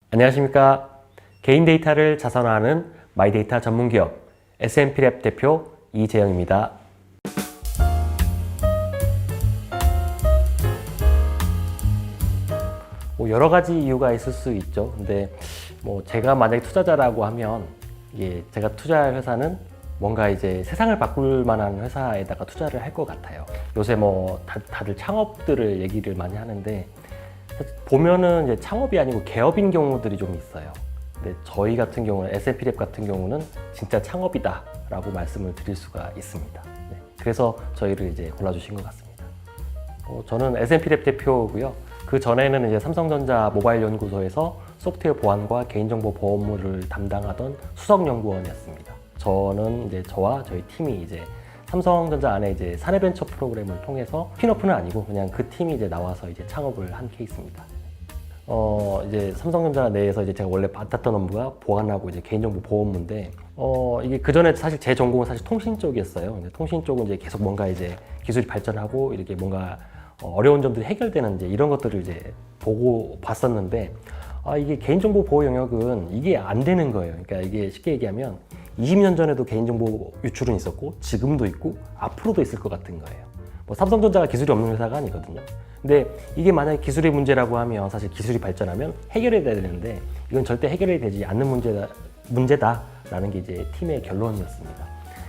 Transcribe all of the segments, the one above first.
안녕하십니까. 개인 데이터를 자산화하는 마이데이터 전문기업 SNP랩 대표 이재영입니다. 여러 가지 이유가 있을 수 있죠. 근데 제가 만약에 투자자라고 하면 제가 투자할 회사는 뭔가 이제 세상을 바꿀 만한 회사에다가 투자를 할 것 같아요. 요새 다들 창업들을 얘기를 많이 하는데 보면은 이제 창업이 아니고 개업인 경우들이 좀 있어요. 근데 저희 같은 경우는 SNP랩 같은 경우는 진짜 창업이다 라고 말씀을 드릴 수가 있습니다. 네, 그래서 저희를 이제 골라주신 것 같습니다. 저는 SNP랩 대표고요. 그 전에는 이제 삼성전자 모바일 연구소에서 소프트웨어 보안과 개인정보 보호 업무를 담당하던 수석연구원이었습니다. 저는 이제 저와 저희 팀이 이제 삼성전자 안에 이제 사내벤처 프로그램을 통해서 스핀오프는 아니고 그냥 그 팀이 이제 나와서 이제 창업을 한 케이스입니다. 이제 삼성전자 내에서 이제 제가 원래 맡았던 업무가 보안하고 이제 개인정보 보호 업무인데, 이게 그 전에 사실 제 전공은 사실 통신 쪽이었어요. 근데 통신 쪽은 이제 계속 뭔가 이제 기술이 발전하고 이렇게 뭔가 어려운 점들이 해결되는 이제 이런 것들을 이제 보고 봤었는데, 이게 개인정보 보호 영역은 이게 안 되는 거예요. 그러니까 이게 쉽게 얘기하면 20년 전에도 개인정보 유출은 있었고 지금도 있고 앞으로도 있을 것 같은 거예요. 삼성전자가 기술이 없는 회사가 아니거든요. 근데 이게 만약에 기술의 문제라고 하면 사실 기술이 발전하면 해결이 돼야 되는데 이건 절대 해결이 되지 않는 문제다라는 게 이제 팀의 결론이었습니다.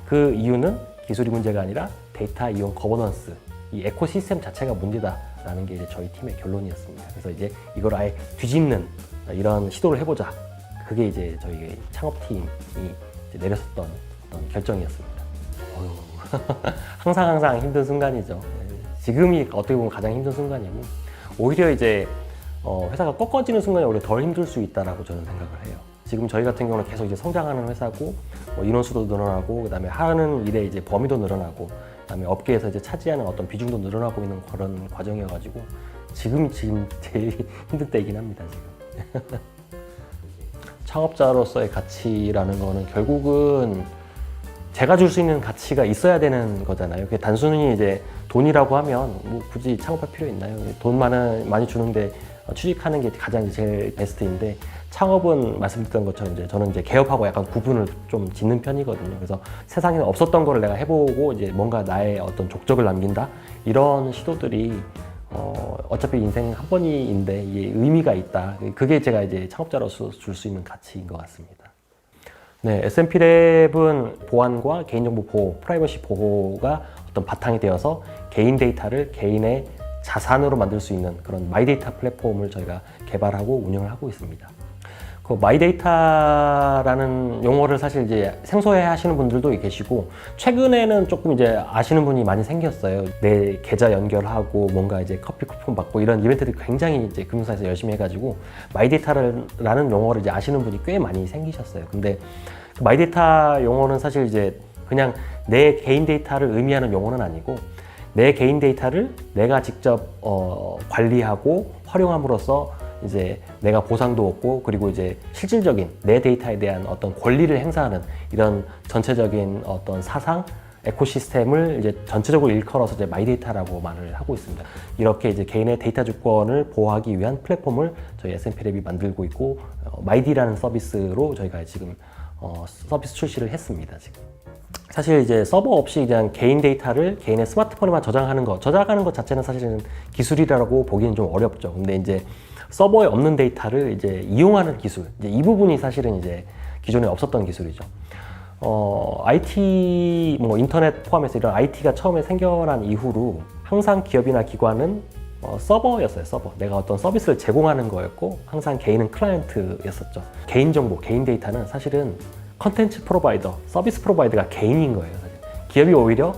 그 이유는 기술이 문제가 아니라 데이터 이용 거버넌스, 이 에코시스템 자체가 문제다라는 게 이제 저희 팀의 결론이었습니다. 그래서 이제 이걸 아예 뒤집는 이런 시도를 해보자. 그게 이제 저희 창업팀이 이제 내렸었던 어떤 결정이었습니다. 항상 힘든 순간이죠. 지금이 어떻게 보면 가장 힘든 순간이고, 오히려 이제 회사가 꺾어지는 순간이 오히려 덜 힘들 수 있다라고 저는 생각을 해요. 지금 저희 같은 경우는 계속 이제 성장하는 회사고, 인원수도 늘어나고, 그다음에 하는 일의 이제 범위도 늘어나고, 그다음에 업계에서 이제 차지하는 어떤 비중도 늘어나고 있는 그런 과정이어가지고 지금 제일 힘든 때이긴 합니다, 지금. 창업자로서의 가치라는 거는 결국은 제가 줄 수 있는 가치가 있어야 되는 거잖아요. 그게 단순히 이제 돈이라고 하면 굳이 창업할 필요 있나요? 돈 많이 주는데 취직하는 게 가장 제일 베스트인데, 창업은 말씀드렸던 것처럼 이제 저는 이제 개업하고 약간 구분을 좀 짓는 편이거든요. 그래서 세상에 없었던 거를 내가 해보고 이제 뭔가 나의 어떤 족적을 남긴다, 이런 시도들이 어차피 인생 한 번인데 이게 의미가 있다. 그게 제가 이제 창업자로서 줄 수 있는 가치인 것 같습니다. 네, SNP랩은 보안과 개인정보 보호, 프라이버시 보호가 어떤 바탕이 되어서 개인 데이터를 개인의 자산으로 만들 수 있는 그런 마이데이터 플랫폼을 저희가 개발하고 운영을 하고 있습니다. 그 마이데이터라는 용어를 사실 이제 생소해 하시는 분들도 계시고, 최근에는 조금 이제 아시는 분이 많이 생겼어요. 내 계좌 연결하고 뭔가 이제 커피 쿠폰 받고 이런 이벤트들이 굉장히 이제 금융사에서 열심히 해가지고 마이데이터라는 용어를 이제 아시는 분이 꽤 많이 생기셨어요. 근데 그 마이데이터 용어는 사실 이제 그냥 내 개인 데이터를 의미하는 용어는 아니고, 내 개인 데이터를 내가 직접 관리하고 활용함으로써 이제 내가 보상도 얻고, 그리고 이제 실질적인 내 데이터에 대한 어떤 권리를 행사하는 이런 전체적인 어떤 사상, 에코시스템을 이제 전체적으로 일컬어서 이제 마이데이터라고 말을 하고 있습니다. 이렇게 이제 개인의 데이터 주권을 보호하기 위한 플랫폼을 저희 SNP랩이 만들고 있고, 마이디라는 서비스로 저희가 지금 서비스 출시를 했습니다. 지금. 사실 이제 서버 없이 그냥 개인 데이터를 개인의 스마트폰에만 저장하는 것 자체는 사실은 기술이라고 보기엔 좀 어렵죠. 근데 이제 서버에 없는 데이터를 이제 이용하는 기술, 이제 이 부분이 사실은 이제 기존에 없었던 기술이죠. IT, 인터넷 포함해서 이런 IT가 처음에 생겨난 이후로 항상 기업이나 기관은 서버였어요, 서버. 내가 어떤 서비스를 제공하는 거였고, 항상 개인은 클라이언트였었죠. 개인정보, 개인 데이터는 사실은 컨텐츠 프로바이더, 서비스 프로바이더가 개인인 거예요, 사실. 기업이 오히려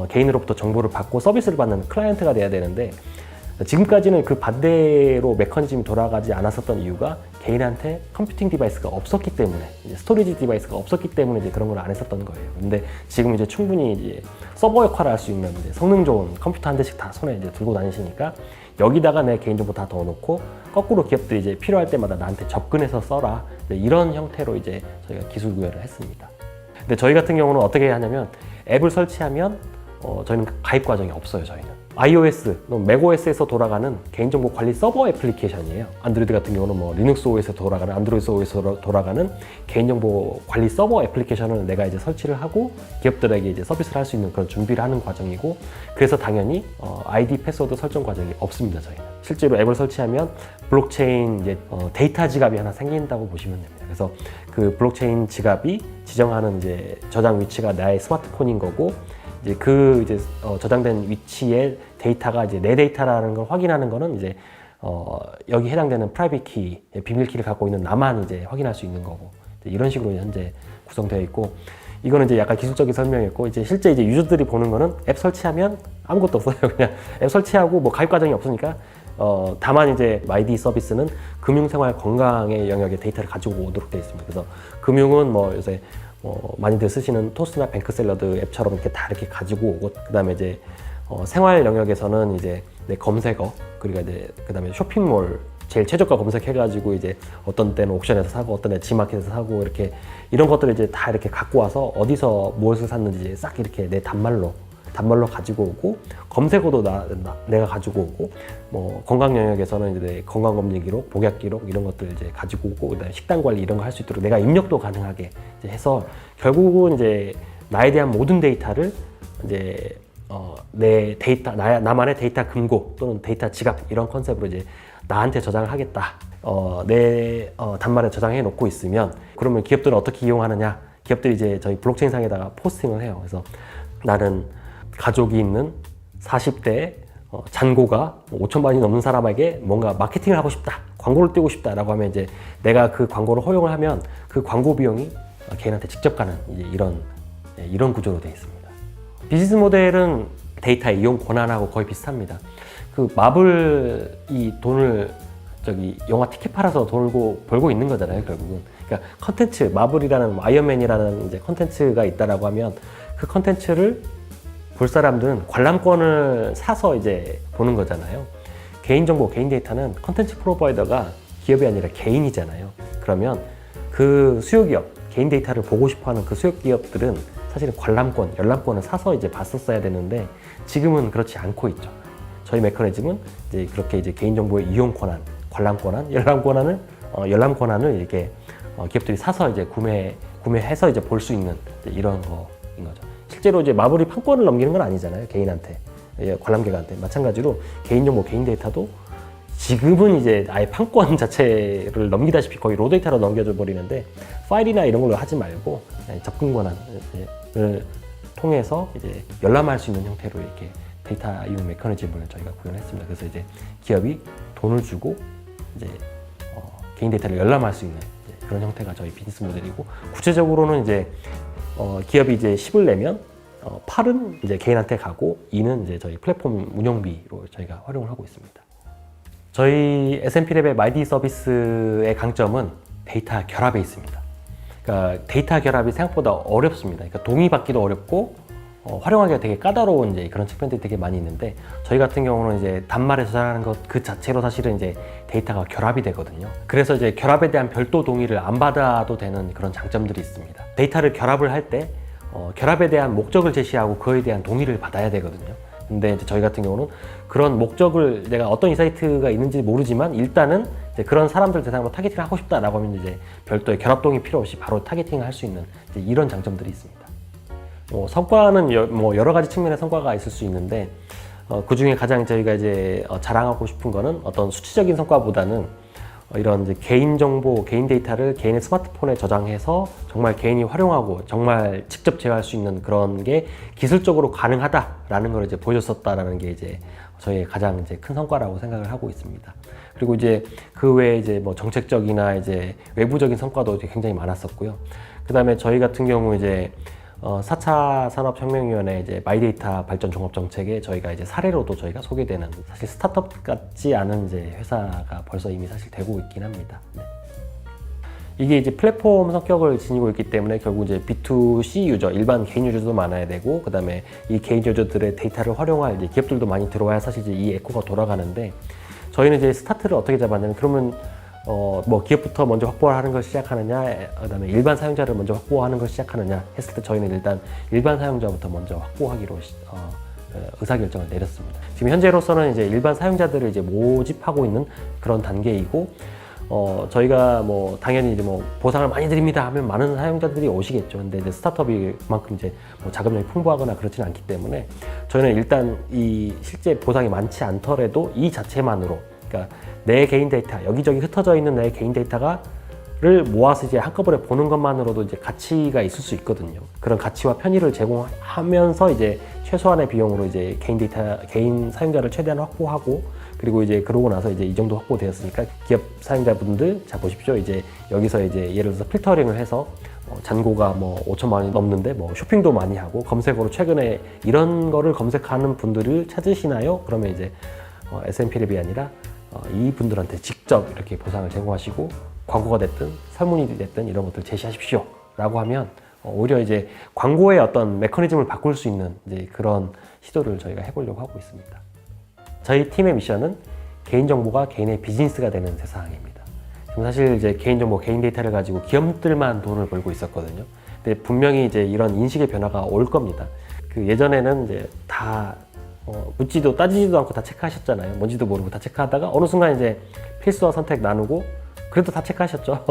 개인으로부터 정보를 받고 서비스를 받는 클라이언트가 돼야 되는데, 지금까지는 그 반대로 메커니즘이 돌아가지 않았었던 이유가 개인한테 컴퓨팅 디바이스가 없었기 때문에, 이제 스토리지 디바이스가 없었기 때문에 이제 그런 걸 안 했었던 거예요. 근데 지금 이제 충분히 이제 서버 역할을 할 수 있는 이제 성능 좋은 컴퓨터 한 대씩 다 손에 이제 들고 다니시니까, 여기다가 내 개인정보 다 넣어놓고 거꾸로 기업들이 이제 필요할 때마다 나한테 접근해서 써라, 이런 형태로 이제 저희가 기술 구현을 했습니다. 근데 저희 같은 경우는 어떻게 하냐면, 앱을 설치하면 저희는 가입 과정이 없어요. 저희는 iOS, 맥OS에서 돌아가는 개인정보 관리 서버 애플리케이션이에요. 안드로이드 같은 경우는 뭐 리눅스 OS에서 돌아가는, 안드로이드 OS에서 돌아가는 개인정보 관리 서버 애플리케이션을 내가 이제 설치를 하고 기업들에게 이제 서비스를 할 수 있는 그런 준비를 하는 과정이고, 그래서 당연히 아이디 패스워드 설정 과정이 없습니다. 저희는 실제로 앱을 설치하면 블록체인 이제 데이터 지갑이 하나 생긴다고 보시면 됩니다. 그래서 그 블록체인 지갑이 지정하는 이제 저장 위치가 나의 스마트폰인 거고, 이제 이제 저장된 위치의 데이터가 이제 내 데이터라는 걸 확인하는 거는 이제 여기 해당되는 프라이빗 키, 비밀 키를 갖고 있는 나만 이제 확인할 수 있는 거고, 이런 식으로 현재 구성되어 있고, 이거는 이제 약간 기술적인 설명이었고, 이제 실제 이제 유저들이 보는 거는 앱 설치하면 아무것도 없어요. 그냥 앱 설치하고 뭐 가입 과정이 없으니까. 다만 이제 마이디 서비스는 금융생활 건강의 영역의 데이터를 가지고 오도록 되어 있습니다. 그래서 금융은 뭐 요새 많이들 쓰시는 토스나 뱅크샐러드 앱처럼 이렇게 다 이렇게 가지고 오고, 그 다음에 이제 생활 영역에서는 이제 내 검색어, 그리고 이제 그 다음에 쇼핑몰 제일 최저가 검색해가지고 이제 어떤 때는 옥션에서 사고 어떤 때는 G마켓에서 사고, 이렇게 이런 것들을 이제 다 이렇게 갖고 와서 어디서 무엇을 샀는지 싹 이렇게 내 단말로 가지고 오고, 검색어도 내가 가지고 오고, 뭐 건강 영역에서는 이제 건강 검진 기록, 복약 기록 이런 것들 이제 가지고 오고, 그다음에 식단 관리 이런 거 할 수 있도록 내가 입력도 가능하게 이제 해서, 결국은 이제 나에 대한 모든 데이터를 이제 내 데이터, 나만의 데이터 금고 또는 데이터 지갑 이런 컨셉으로 이제 나한테 저장을 하겠다. 내 단말에 저장해 놓고 있으면, 그러면 기업들은 어떻게 이용하느냐? 기업들이 이제 저희 블록체인 상에다가 포스팅을 해요. 그래서 나는 가족이 있는 40대 잔고가 5천만이 넘는 사람에게 뭔가 마케팅을 하고 싶다, 광고를 띄우고 싶다라고 하면 이제 내가 그 광고를 허용을 하면 그 광고 비용이 개인한테 직접 가는 이제 이런 구조로 되어 있습니다. 비즈니스 모델은 데이터 이용 권한하고 거의 비슷합니다. 그 마블이 돈을 영화 티켓 팔아서 벌고 있는 거잖아요, 결국은. 그러니까 컨텐츠, 마블이라는 아이언맨이라는 이제 컨텐츠가 있다라고 하면 그 컨텐츠를 볼 사람들은 관람권을 사서 이제 보는 거잖아요. 개인정보, 개인 데이터는 컨텐츠 프로바이더가 기업이 아니라 개인이잖아요. 그러면 그 수요기업, 개인 데이터를 보고 싶어하는 그 수요기업들은 사실은 관람권, 열람권을 사서 이제 봤었어야 되는데, 지금은 그렇지 않고 있죠. 저희 메커니즘은 이제 그렇게 이제 개인정보의 이용 권한, 관람 권한, 열람 권한을 이렇게 기업들이 사서 이제 구매해서 이제 볼 수 있는 이런 거인 거죠. 실제로 이제 마블이 판권을 넘기는 건 아니잖아요, 개인한테, 관람객한테. 마찬가지로 개인정보, 개인 데이터도 지금은 이제 아예 판권 자체를 넘기다시피 거의 로 데이터로 넘겨져 버리는데, 파일이나 이런 걸로 하지 말고 접근 권한을 통해서 이제 열람할 수 있는 형태로 이렇게 데이터 이용 메커니즘을 저희가 구현했습니다. 그래서 이제 기업이 돈을 주고 이제 개인 데이터를 열람할 수 있는 그런 형태가 저희 비즈니스 모델이고, 구체적으로는 이제 기업이 이제 10을 내면 8은 이제 개인한테 가고 2는 이제 저희 플랫폼 운영비로 저희가 활용을 하고 있습니다. 저희 S&P랩의 마이디 서비스의 강점은 데이터 결합에 있습니다. 그러니까 데이터 결합이 생각보다 어렵습니다. 그러니까 동의받기도 어렵고 활용하기가 되게 까다로운 이제 그런 측면들이 되게 많이 있는데, 저희 같은 경우는 이제 단말에 저장하는 것 그 자체로 사실은 이제 데이터가 결합이 되거든요. 그래서 이제 결합에 대한 별도 동의를 안 받아도 되는 그런 장점들이 있습니다. 데이터를 결합을 할 때 결합에 대한 목적을 제시하고 그에 대한 동의를 받아야 되거든요. 근데 이제 저희 같은 경우는 그런 목적을, 내가 어떤 인사이트가 있는지 모르지만 일단은 이제 그런 사람들 대상으로 타겟팅을 하고 싶다라고 하면 이제 별도의 결합 동의 필요 없이 바로 타겟팅을 할 수 있는 이제 이런 장점들이 있습니다. 성과는 여러 가지 측면의 성과가 있을 수 있는데, 그 중에 가장 저희가 이제 자랑하고 싶은 거는 어떤 수치적인 성과보다는 이런 이제 개인 정보, 개인 데이터를 개인의 스마트폰에 저장해서 정말 개인이 활용하고 정말 직접 제어할 수 있는 그런 게 기술적으로 가능하다라는 걸 이제 보여줬었다라는 게 이제 저희의 가장 이제 큰 성과라고 생각을 하고 있습니다. 그리고 이제 그 외에 이제 뭐 정책적이나 이제 외부적인 성과도 굉장히 많았었고요. 그 다음에 저희 같은 경우 이제 4차 산업혁명위원회 이제 마이데이터 발전 종합정책에 저희가 이제 사례로도 저희가 소개되는, 사실 스타트업 같지 않은 이제 회사가 벌써 이미 사실 되고 있긴 합니다. 네. 이게 이제 플랫폼 성격을 지니고 있기 때문에 결국 이제 B2C 유저, 일반 개인 유저도 많아야 되고, 그 다음에 이 개인 유저들의 데이터를 활용할 이제 기업들도 많이 들어와야 사실 이제 이 에코가 돌아가는데, 저희는 이제 스타트를 어떻게 잡았냐면, 그러면 뭐 기업부터 먼저 확보하는 걸 시작하느냐, 그다음에 일반 사용자를 먼저 확보하는 걸 시작하느냐 했을 때 저희는 일단 일반 사용자부터 먼저 확보하기로 의사결정을 내렸습니다. 지금 현재로서는 이제 일반 사용자들을 이제 모집하고 있는 그런 단계이고, 저희가 뭐 당연히 이제 뭐 보상을 많이 드립니다 하면 많은 사용자들이 오시겠죠. 근데 이제 스타트업이 그만큼 이제 뭐 자금력이 풍부하거나 그렇지는 않기 때문에 저희는 일단 이 실제 보상이 많지 않더라도 이 자체만으로, 그러니까 내 개인 데이터, 여기저기 흩어져 있는 내 개인 데이터를 모아서 이제 한꺼번에 보는 것만으로도 이제 가치가 있을 수 있거든요. 그런 가치와 편의를 제공하면서 이제 최소한의 비용으로 이제 개인 사용자를 최대한 확보하고, 그리고 이제 그러고 나서 이제 이 정도 확보되었으니까 기업 사용자분들, 자 보십시오. 이제 여기서 이제 예를 들어서 필터링을 해서 잔고가 뭐 5천만 원이 넘는데 뭐 쇼핑도 많이 하고 검색어로 최근에 이런 거를 검색하는 분들을 찾으시나요? 그러면 이제 S&P 랩이 아니라 이 분들한테 직접 이렇게 보상을 제공하시고, 광고가 됐든 설문이 됐든 이런 것들 제시하십시오 라고 하면 오히려 이제 광고의 어떤 메커니즘을 바꿀 수 있는 이제 그런 시도를 저희가 해보려고 하고 있습니다. 저희 팀의 미션은 개인정보가 개인의 비즈니스가 되는 세상입니다. 지금 사실 이제 개인정보, 개인 데이터를 가지고 기업들만 돈을 벌고 있었거든요. 근데 분명히 이제 이런 인식의 변화가 올 겁니다. 그 예전에는 이제 다 묻지도 따지지도 않고 다 체크하셨잖아요. 뭔지도 모르고 다 체크하다가 어느 순간 이제 필수와 선택 나누고, 그래도 다 체크하셨죠.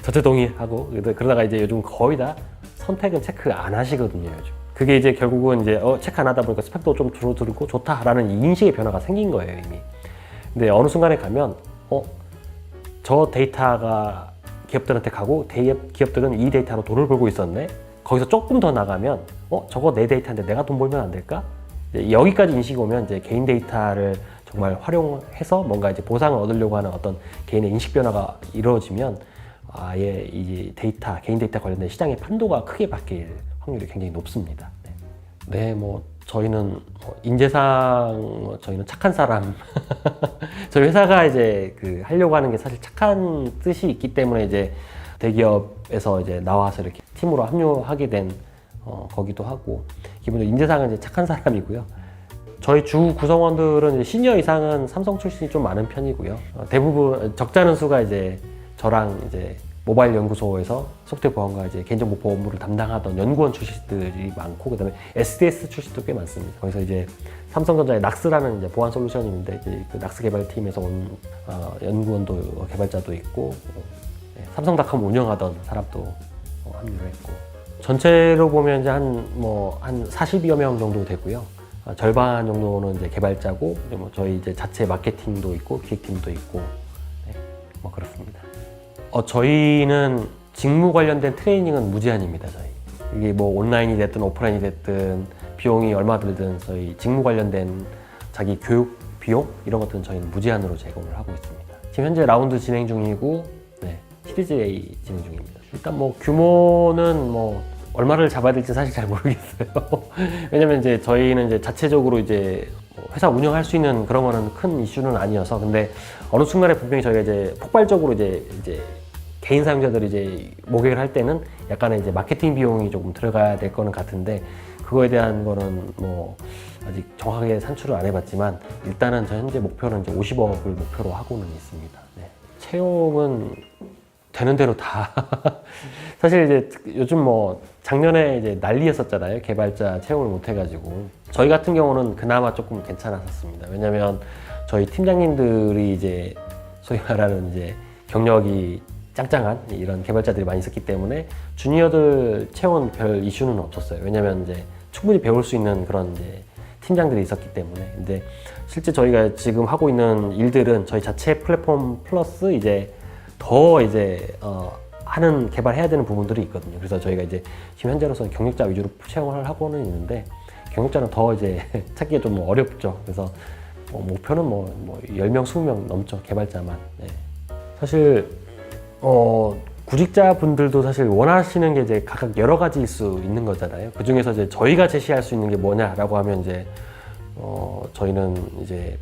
저체 동의하고. 그러다가 이제 요즘 거의 다 선택은 체크 안 하시거든요, 요즘. 그게 이제 결국은 이제 체크 안 하다 보니까 스펙도 좀 줄어들고 좋다라는 인식의 변화가 생긴 거예요, 이미. 근데 어느 순간에 가면 저 데이터가 기업들한테 가고 기업들은 이 데이터로 돈을 벌고 있었네. 거기서 조금 더 나가면 저거 내 데이터인데 내가 돈 벌면 안 될까? 여기까지 인식이 오면 이제 개인 데이터를 정말 활용해서 뭔가 이제 보상을 얻으려고 하는 어떤 개인의 인식 변화가 이루어지면 아예 이 데이터, 개인 데이터 관련된 시장의 판도가 크게 바뀔 확률이 굉장히 높습니다. 네, 뭐 저희는 인재상 저희는 착한 사람. 저희 회사가 이제 하려고 하는 게 사실 착한 뜻이 있기 때문에 이제 대기업에서 이제 나와서 이렇게 팀으로 합류하게 된 거기도 하고, 기본적으로 인재상은 이제 착한 사람이고요. 저희 주 구성원들은 이제 시니어 이상은 삼성 출신이 좀 많은 편이고요. 대부분 적지 않은 수가 이제 저랑 이제 모바일 연구소에서 소프트웨어 보안과 이제 개인정보 보호 업무를 담당하던 연구원 출신들이 많고, 그다음에 SDS 출신도 꽤 많습니다. 거기서 이제 삼성전자의 낙스라는 이제 보안 솔루션이 있는데 이제 그 낙스 개발팀에서 온 연구원도 개발자도 있고, 삼성닷컴 운영하던 사람도 합류를 했고, 전체로 보면 이제 한 40여 명 정도 되고요. 절반 정도는 이제 개발자고, 뭐 저희 이제 자체 마케팅도 있고 기획팀도 있고, 뭐 그렇습니다. 저희는 직무 관련된 트레이닝은 무제한입니다. 저희 이게 뭐 온라인이 됐든 오프라인이 됐든 비용이 얼마 들든 저희 직무 관련된 자기 교육 비용 이런 것들은 저희는 무제한으로 제공을 하고 있습니다. 지금 현재 라운드 진행 중이고, 시리즈 A 진행 중입니다. 일단 뭐 규모는 뭐 얼마를 잡아야 될지 사실 잘 모르겠어요. 왜냐면 이제 저희는 이제 자체적으로 이제 회사 운영할 수 있는 그런 거는 큰 이슈는 아니어서, 근데 어느 순간에 분명히 저희가 이제 폭발적으로 이제 개인 사용자들이 이제 목격을 할 때는 약간의 이제 마케팅 비용이 조금 들어가야 될 거는 같은데, 그거에 대한 거는 뭐 아직 정확하게 산출을 안 해봤지만 일단은 저 현재 목표는 이제 50억을 목표로 하고는 있습니다. 채용은 되는 대로 다. 사실 이제 요즘 뭐 작년에 이제 난리였었잖아요. 개발자 채용을 못 해가지고. 저희 같은 경우는 그나마 조금 괜찮았었습니다. 왜냐면 저희 팀장님들이 이제 소위 말하는 이제 경력이 짱짱한 이런 개발자들이 많이 있었기 때문에 주니어들 채용은 별 이슈는 없었어요. 왜냐면 이제 충분히 배울 수 있는 그런 이제 팀장들이 있었기 때문에. 근데 실제 저희가 지금 하고 있는 일들은 저희 자체 플랫폼 플러스 이제 더 이제 하는 개발해야 되는 부분들이 있거든요. 그래서 저희가 이제 지금 현재로서는 경력자 위주로 채용을 하고는 있는데, 경력자는 더 이제 찾기가 좀 어렵죠. 그래서 목표는 뭐 10명, 20명 넘죠. 개발자만. 사실 구직자분들도 사실 원하시는 게 이제 각각 여러 가지일 수 있는 거잖아요. 그 중에서 이제 저희가 제시할 수 있는 게 뭐냐라고 하면 이제 저희는 이제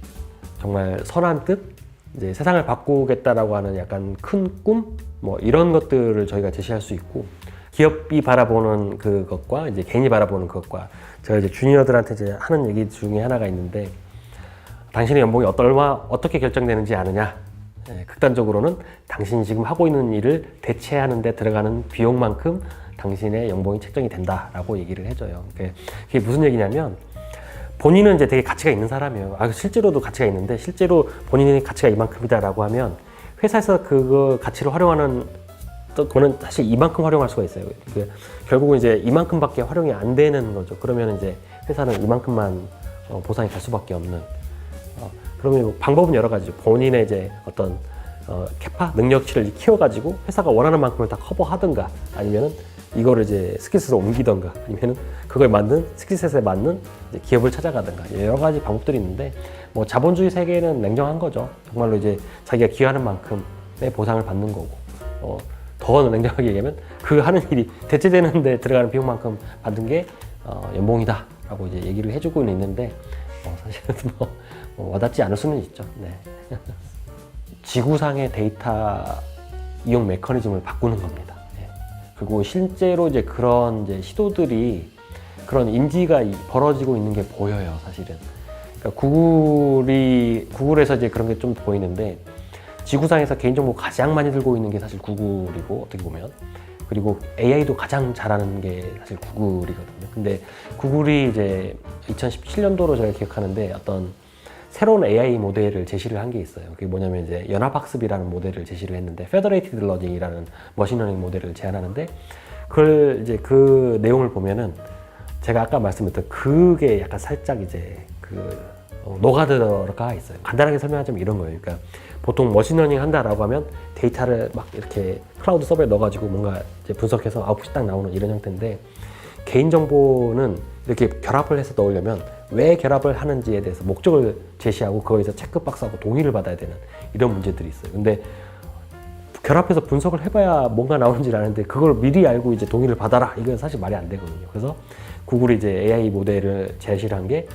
정말 선한 뜻, 이제 세상을 바꾸겠다라고 하는 약간 큰 꿈, 뭐 이런 것들을 저희가 제시할 수 있고, 기업이 바라보는 그것과 이제 개인이 바라보는 그것과, 제가 이제 주니어들한테 이제 하는 얘기 중에 하나가 있는데, 당신의 연봉이 어떻게 결정되는지 아느냐? 극단적으로는 당신이 지금 하고 있는 일을 대체하는 데 들어가는 비용만큼 당신의 연봉이 책정이 된다라고 얘기를 해줘요. 그게 무슨 얘기냐면, 본인은 이제 되게 가치가 있는 사람이에요. 실제로도 가치가 있는데 실제로 본인의 가치가 이만큼이다라고 하면 회사에서 그 가치를 활용하는 또 그거는 사실 이만큼 활용할 수가 있어요. 결국은 이제 이만큼밖에 활용이 안 되는 거죠. 그러면 이제 회사는 이만큼만 보상이 갈 수밖에 없는. 그러면 방법은 여러 가지죠. 본인의 이제 어떤 캐파 능력치를 키워가지고 회사가 원하는 만큼을 다 커버하든가 아니면은 이거를 이제 스킬셋으로 옮기던가 아니면은 그걸 만든 스킬셋에 맞는 이제 기업을 찾아가든가 여러 가지 방법들이 있는데 뭐 자본주의 세계는 냉정한 거죠. 정말로 이제 자기가 기여하는 만큼의 보상을 받는 거고 더 냉정하게 얘기하면 그 하는 일이 대체되는 데 들어가는 비용만큼 받는 게 연봉이다라고 이제 얘기를 해주고는 있는데 사실은 와닿지 않을 수는 있죠. 네. 지구상의 데이터 이용 메커니즘을 바꾸는 겁니다. 네. 그리고 실제로 이제 그런 이제 시도들이 그런 인지가 벌어지고 있는 게 보여요, 사실은. 그러니까 구글에서 이제 그런 게 좀 보이는데 지구상에서 개인정보 가장 많이 들고 있는 게 사실 구글이고 어떻게 보면 그리고 AI도 가장 잘하는 게 사실 구글이거든요. 근데 구글이 이제 2017년도로 제가 기억하는데 어떤 새로운 AI 모델을 제시를 한 게 있어요. 그게 뭐냐면 이제 연합학습이라는 모델을 제시를 했는데 Federated Learning이라는 머신러닝 모델을 제안하는데 그걸 이제 그 내용을 보면은 제가 아까 말씀드렸던 그게 약간 살짝 이제 녹아들어가 있어요. 간단하게 설명하자면 이런 거예요. 그러니까 보통 머신러닝 한다라고 하면 데이터를 막 이렇게 클라우드 서버에 넣어가지고 뭔가 이제 분석해서 아웃풋이 딱 나오는 이런 형태인데 개인정보는 이렇게 결합을 해서 넣으려면 왜 결합을 하는지에 대해서 목적을 제시하고 거기서 체크박스하고 동의를 받아야 되는 이런 문제들이 있어요. 근데 결합해서 분석을 해봐야 뭔가 나오는지 아는데 그걸 미리 알고 이제 동의를 받아라 이건 사실 말이 안 되거든요. 그래서 구글이 이제 AI 모델을 제시를 한 게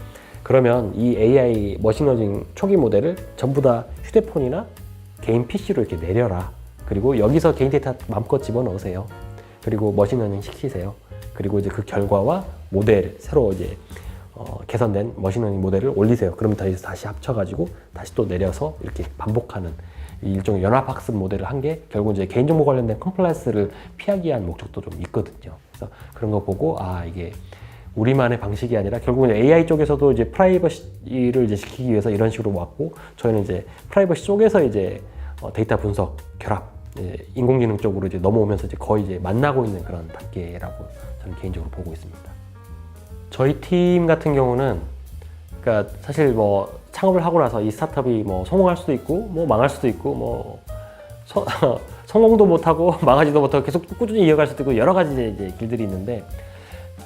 그러면 이 AI 머신러닝 초기 모델을 전부 다 휴대폰이나 개인 PC로 이렇게 내려라. 그리고 여기서 개인 데이터 마음껏 집어넣으세요. 그리고 머신러닝 시키세요. 그리고 이제 그 결과와 모델 새로 이제 개선된 머신러닝 모델을 올리세요. 그러면 다시 합쳐가지고 다시 또 내려서 이렇게 반복하는 일종의 연합학습 모델을 한 게 결국 이제 개인정보 관련된 컴플라이언스를 피하기 위한 목적도 좀 있거든요. 그래서 그런 거 보고 이게 우리만의 방식이 아니라 결국은 AI 쪽에서도 이제 프라이버시를 이제 지키기 위해서 이런 식으로 왔고 저희는 이제 프라이버시 쪽에서 이제 데이터 분석 결합 인공지능 쪽으로 이제 넘어오면서 이제 거의 이제 만나고 있는 그런 단계라고 저는 개인적으로 보고 있습니다. 저희 팀 같은 경우는 그러니까 사실 뭐 창업을 하고 나서 이 스타트업이 뭐 성공할 수도 있고 뭐 망할 수도 있고 뭐 성공도 못하고 망하지도 못하고 계속 꾸준히 이어갈 수도 있고 여러 가지 이제 길들이 있는데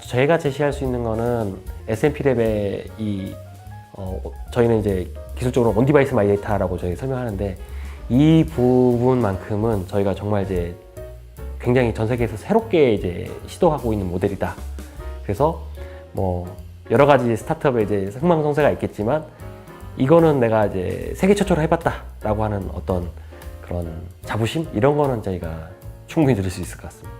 저희가 제시할 수 있는 거는 S&P랩의 저희는 이제 기술적으로 온디바이스 마이 데이터라고 저희 설명하는데 이 부분만큼은 저희가 정말 이제 굉장히 전 세계에서 새롭게 이제 시도하고 있는 모델이다. 그래서 뭐 여러 가지 스타트업에 이제 흥망성쇠가 있겠지만 이거는 내가 이제 세계 최초로 해봤다라고 하는 어떤 그런 자부심 이런 거는 저희가 충분히 드릴 수 있을 것 같습니다.